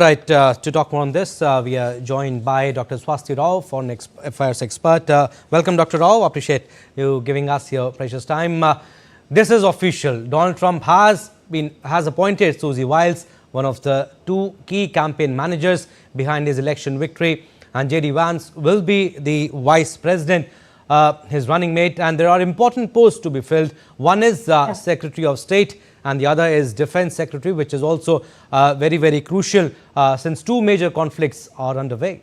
Right, to talk more on this, we are joined by Dr. Swasti Rao, Foreign Affairs expert. Welcome, Dr. Rao. Appreciate you giving us your precious time. This is official. Donald Trump has appointed Susie Wiles, one of the two key campaign managers behind his election victory, and J.D. Vance will be the vice president, his running mate. And there are important posts to be filled. One is Secretary of State, and the other is Defense Secretary, which is also very, very crucial since two major conflicts are underway.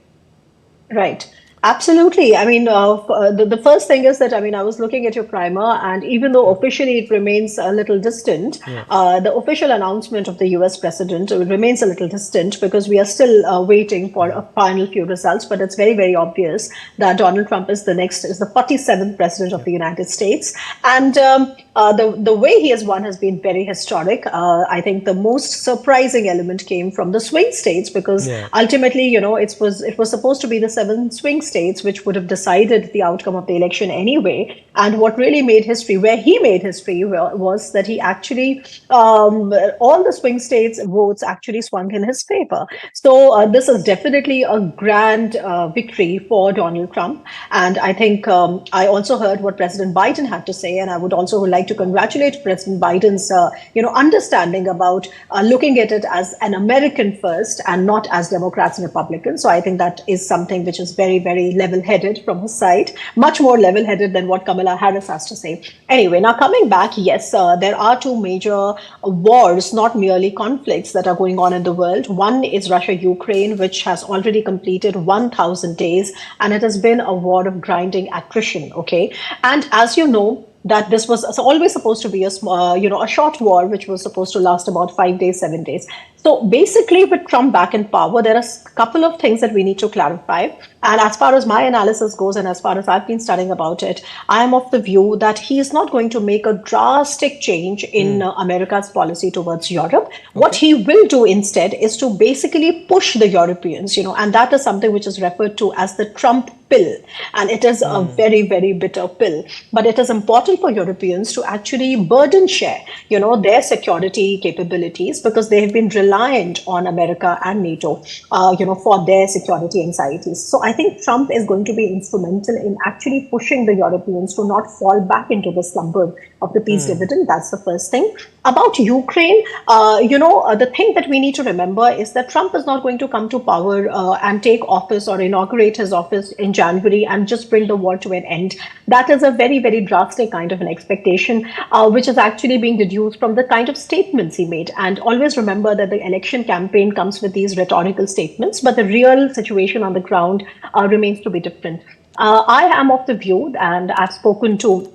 Right. Absolutely. I mean, the first thing is that, I was looking at your primer, and even though officially it remains a little distant, the official announcement of the US president remains a little distant because we are still waiting for a final few results. But it's very, very obvious that Donald Trump is the 47th president of the United States. And the way he has won has been very historic. I think the most surprising element came from the swing states because ultimately, it was supposed to be the 7 swing states which would have decided the outcome of the election anyway. And what really made history, where he made history, was that he actually, all the swing states votes actually swung in his favor. So this is definitely a grand victory for Donald Trump. And I think I also heard what President Biden had to say, and I would also like to congratulate President Biden's, understanding about looking at it as an American first and not as Democrats and Republicans. So I think that is something which is very, very level-headed from his side, much more level-headed than what Kamala Harris has to say. Anyway, now coming back, yes, there are two major wars, not merely conflicts, that are going on in the world. One is Russia-Ukraine, which has already completed 1,000 days, and it has been a war of grinding attrition. Okay, and as you know, that this was always supposed to be a short war, which was supposed to last about 5 days, 7 days. So basically, with Trump back in power, there are a couple of things that we need to clarify. And as far as my analysis goes, and as far as I've been studying about it, I am of the view that he is not going to make a drastic change in America's policy towards Europe. Okay. What he will do instead is to basically push the Europeans, and that is something which is referred to as the Trump pill. And it is a very, very bitter pill. But it is important for Europeans to actually burden share, their security capabilities, because they have been reliant on America and NATO, for their security anxieties. So I think Trump is going to be instrumental in actually pushing the Europeans to not fall back into the slumber of the peace dividend. That's the first thing. About Ukraine, the thing that we need to remember is that Trump is not going to come to power and take office or inaugurate his office in January and just bring the war to an end. That is a very, very drastic kind of an expectation, which is actually being deduced from the kind of statements he made. And always remember that the election campaign comes with these rhetorical statements, but the real situation on the ground remains to be different. I am of the view, and I've spoken to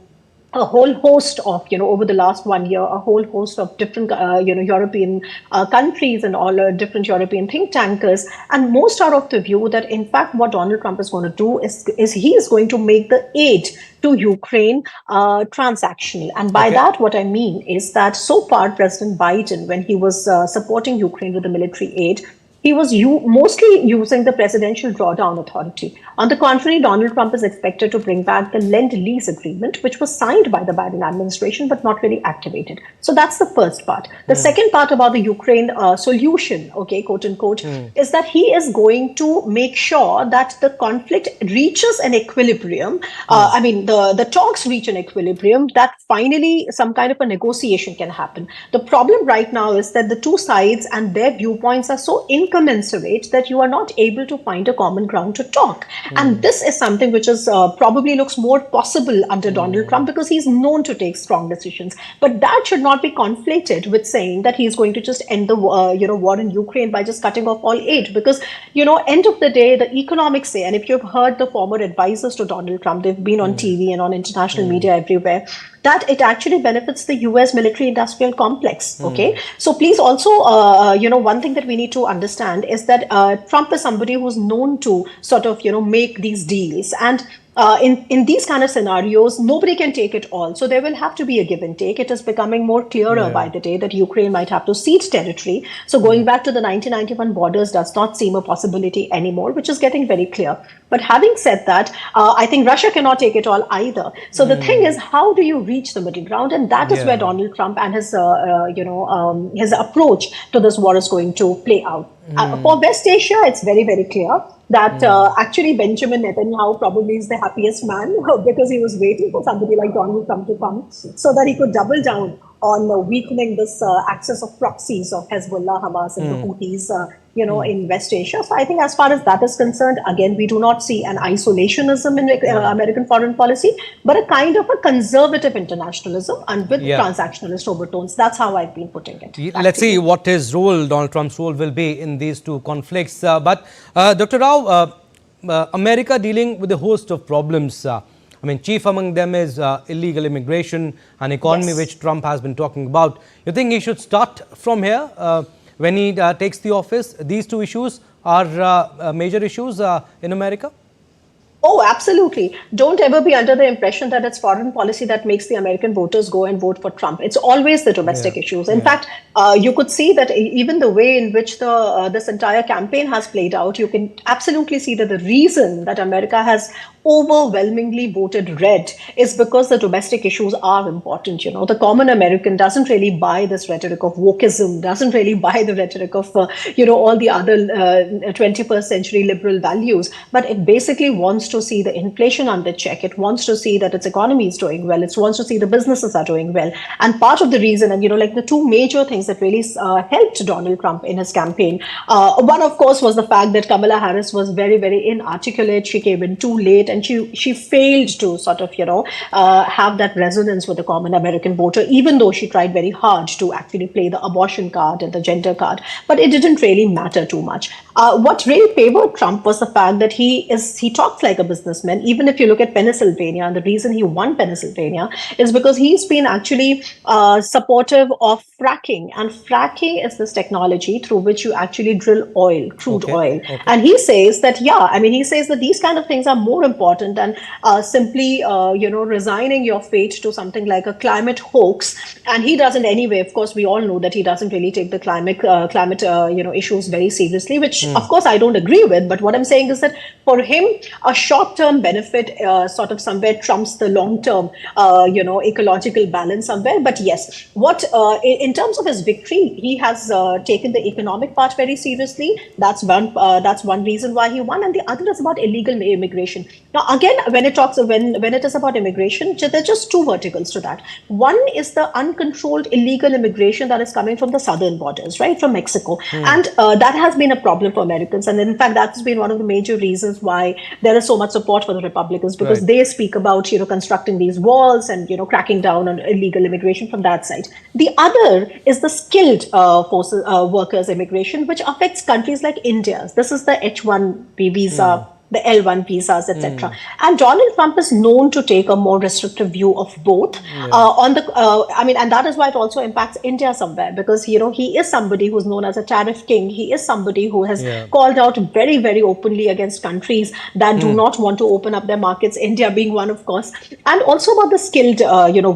a whole host of, over the last 1 year, a whole host of different, European countries and all different European think tankers. And most are of the view that, in fact, what Donald Trump is going to do is he is going to make the aid to Ukraine transactional. And by that, what I mean is that so far, President Biden, when he was supporting Ukraine with the military aid, he was mostly using the Presidential Drawdown Authority. On the contrary, Donald Trump is expected to bring back the Lend-Lease Agreement, which was signed by the Biden administration, but not really activated. So that's the first part. The second part about the Ukraine solution, quote unquote, is that he is going to make sure that the conflict reaches an equilibrium. The talks reach an equilibrium, that finally some kind of a negotiation can happen. The problem right now is that the two sides and their viewpoints are so incommensurate that you are not able to find a common ground to talk. And this is something which is probably looks more possible under Donald Trump because he's known to take strong decisions. But that should not be conflated with saying that he's going to just end the war in Ukraine by just cutting off all aid. Because, end of the day, the economics say, and if you've heard the former advisors to Donald Trump, they've been on TV and on international media everywhere, that it actually benefits the US military industrial complex. Okay. So please also, one thing that we need to understand is that Trump is somebody who's known to sort of, make these deals. And in these kind of scenarios, nobody can take it all. So there will have to be a give and take. It is becoming more clearer by the day that Ukraine might have to cede territory. So going back to the 1991 borders does not seem a possibility anymore, which is getting very clear. But having said that, I think Russia cannot take it all either. So the thing is, how do you reach the middle ground? And that is where Donald Trump and his approach to this war is going to play out. For West Asia, it's very, very clear that actually Benjamin Netanyahu probably is the happiest man because he was waiting for somebody like Donald Trump to come so that he could double down on weakening this axis of proxies of Hezbollah, Hamas, and the Houthis, in West Asia. So I think as far as that is concerned, again, we do not see an isolationism in American foreign policy, but a kind of a conservative internationalism and with transactionalist overtones. That's how I've been putting it. Let's see what his role, Donald Trump's role, will be in these two conflicts. But Dr. Rao, America dealing with a host of problems. I mean, chief among them is illegal immigration, an economy which Trump has been talking about. You think he should start from here when he takes the office? These two issues are major issues in America? Oh, absolutely. Don't ever be under the impression that it's foreign policy that makes the American voters go and vote for Trump. It's always the domestic issues. In fact, you could see that even the way in which this entire campaign has played out, you can absolutely see that the reason that America has overwhelmingly voted red is because the domestic issues are important. The common American doesn't really buy this rhetoric of wokeism, doesn't really buy the rhetoric of, all the other 21st century liberal values, but it basically wants to see the inflation under check. It wants to see that its economy is doing well. It wants to see the businesses are doing well. And part of the reason, and the two major things that really helped Donald Trump in his campaign, one, of course, was the fact that Kamala Harris was very, very inarticulate. She came in too late. And she failed to sort of, have that resonance with the common American voter, even though she tried very hard to actually play the abortion card and the gender card. But it didn't really matter too much. What really favored Trump was the fact that he talks like a businessman. Even if you look at Pennsylvania, and the reason he won Pennsylvania is because he's been actually supportive of fracking. And fracking is this technology through which you actually drill oil, crude oil. And he says that, he says that these kind of things are more important than simply, resigning your fate to something like a climate hoax. And he doesn't anyway. Of course, we all know that he doesn't really take the climate issues very seriously, which of course I don't agree with. But what I'm saying is that for him, a short-term benefit sort of somewhere trumps the long-term, ecological balance somewhere. But yes, in terms of his victory, he has taken the economic part very seriously. That's one reason why he won, and the other is about illegal immigration. Now, again, when it is about immigration, there are just two verticals to that. One is the uncontrolled illegal immigration that is coming from the southern borders, right, from Mexico. And that has been a problem for Americans. And in fact, that's been one of the major reasons why there is so much support for the Republicans, because they speak about, constructing these walls and, cracking down on illegal immigration from that side. The other is the skilled workers immigration, which affects countries like India. This is the H-1B visa, the L1 visas, etc. And Donald Trump is known to take a more restrictive view of both. And that is why it also impacts India somewhere, because he is somebody who's known as a tariff king. He is somebody who has called out very, very openly against countries that do not want to open up their markets, India being one, of course, and also about the skilled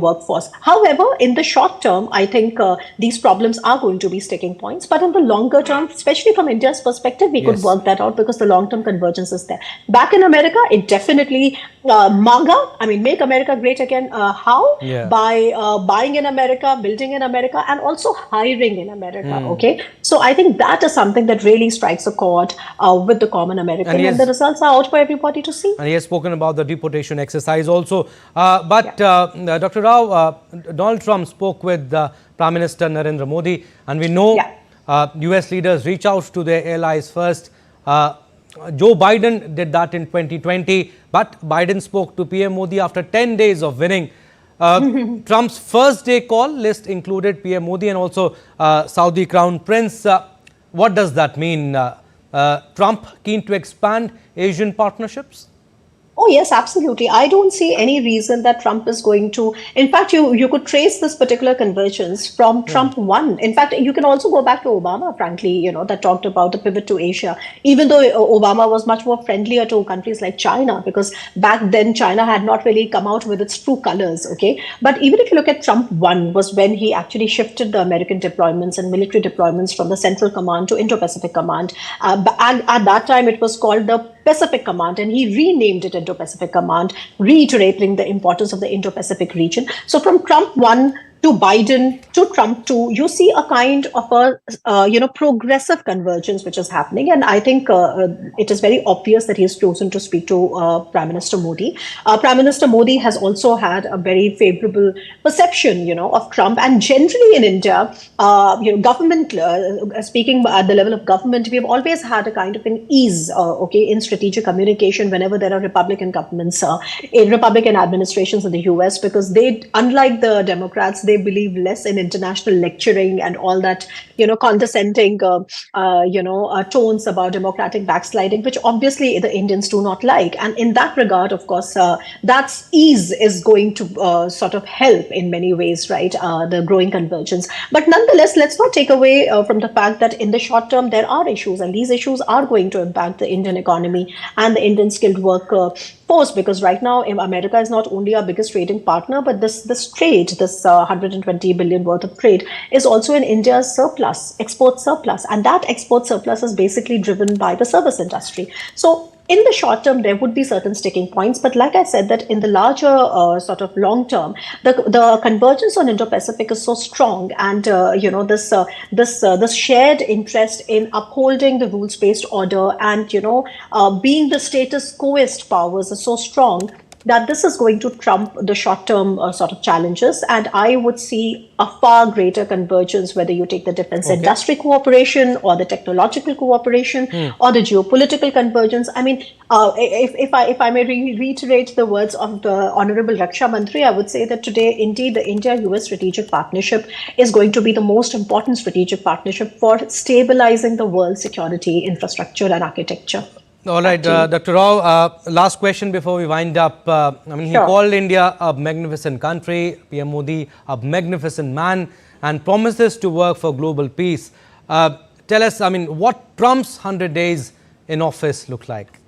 workforce. However, in the short term, I think these problems are going to be sticking points. But in the longer term, especially from India's perspective, we could work that out because the long-term convergence is there. Back in America, it definitely MAGA, make America great again. How? By buying in America, building in America, and also hiring in America. Okay, so I think that is something that really strikes a chord with the common American, and the results are out for everybody to see. And he has spoken about the deportation exercise also. Dr. Rao, Donald Trump spoke with Prime Minister Narendra Modi, and we know US leaders reach out to their allies first. Joe Biden did that in 2020, but Biden spoke to PM Modi after 10 days of winning. Trump's first day call list included PM Modi and also Saudi Crown Prince. What does that mean? Trump keen to expand Asian partnerships? Oh, yes, absolutely. I don't see any reason that Trump is going to. In fact, you could trace this particular convergence from Trump 1. In fact, you can also go back to Obama, frankly, that talked about the pivot to Asia, even though Obama was much more friendlier to countries like China, because back then China had not really come out with its true colors. Okay. But even if you look at Trump 1 was when he actually shifted the American deployments and military deployments from the Central Command to Indo-Pacific Command. And at that time, it was called the Pacific Command, and he renamed it Indo-Pacific Command, reiterating the importance of the Indo-Pacific region. So from Trump 1 to Biden to Trump too, you see a kind of a progressive convergence which is happening, and I think it is very obvious that he has chosen to speak to Prime Minister Modi. Prime Minister Modi has also had a very favorable perception, of Trump, and generally in India, government speaking at the level of government, we have always had a kind of an ease, in strategic communication whenever there are Republican governments, in Republican administrations in the US, because they, unlike the Democrats, they believe less in international lecturing and all that, condescending, tones about democratic backsliding, which obviously the Indians do not like. And in that regard, of course, that ease is going to sort of help in many ways, right? The growing convergence. But nonetheless, let's not take away from the fact that in the short term, there are issues, and these issues are going to impact the Indian economy and the Indian skilled worker force, because right now America is not only our biggest trading partner, but this trade, this 120 billion worth of trade, is also in India's surplus, export surplus, and that export surplus is basically driven by the service industry. So in the short term, there would be certain sticking points, but like I said, that in the larger sort of long term, the convergence on Indo-Pacific is so strong, and this shared interest in upholding the rules-based order and being the status quoist powers is so strong that this is going to trump the short-term sort of challenges. And I would see a far greater convergence, whether you take the defense industry cooperation or the technological cooperation or the geopolitical convergence. I mean, if I may reiterate the words of the Honorable Raksha Mantri, I would say that today, indeed, the India-US strategic partnership is going to be the most important strategic partnership for stabilizing the world's security infrastructure and architecture. All right, Dr. Rao, last question before we wind up. He called India a magnificent country, PM Modi a magnificent man, and promises to work for global peace. Tell us, what Trump's 100 days in office look like?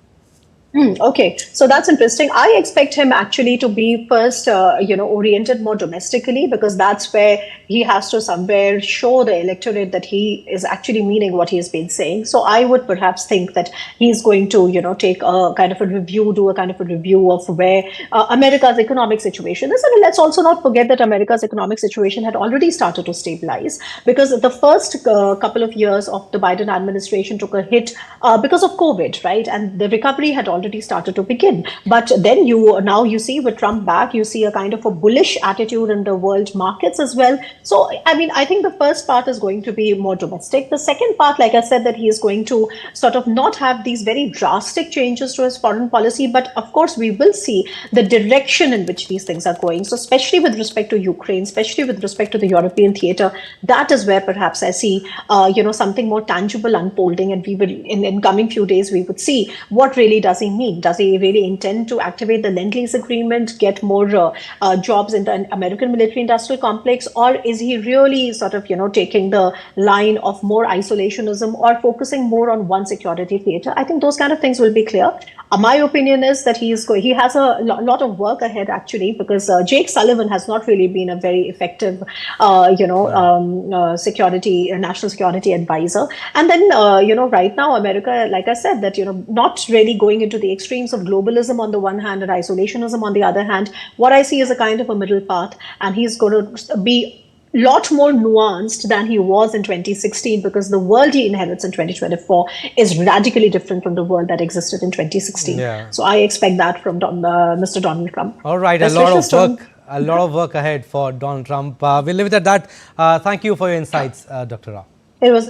Okay, so that's interesting. I expect him actually to be first, oriented more domestically, because that's where he has to somewhere show the electorate that he is actually meaning what he has been saying. So I would perhaps think that he's going to, take a kind of a review, do a kind of a review of where America's economic situation is. And let's also not forget that America's economic situation had already started to stabilize, because the first couple of years of the Biden administration took a hit because of COVID, right? And the recovery had already started to begin. But then now you see with Trump back, you see a kind of a bullish attitude in the world markets as well. So, I think the first part is going to be more domestic. The second part, like I said, that he is going to sort of not have these very drastic changes to his foreign policy, but of course we will see the direction in which these things are going. So especially with respect to Ukraine, especially with respect to the European theater, that is where perhaps I see, something more tangible unfolding, and we will, in coming few days, we would see what really does he mean. Does he really intend to activate the Lend-Lease agreement, get more jobs in the American military-industrial complex, or is he really sort of, taking the line of more isolationism or focusing more on one security theater? I think those kind of things will be clear. My opinion is that he has a lot of work ahead, actually, because Jake Sullivan has not really been a very effective, national security advisor. And then, right now, America, like I said, that, not really going into the extremes of globalism on the one hand and isolationism on the other hand. What I see is a kind of a middle path, and he's going to be lot more nuanced than he was in 2016, because the world he inherits in 2024 is radically different from the world that existed in 2016. Yeah. So I expect that from Mr. Donald Trump. All right, a lot of work ahead for Donald Trump. We'll leave it at that. Thank you for your insights, Dr. Rao. It was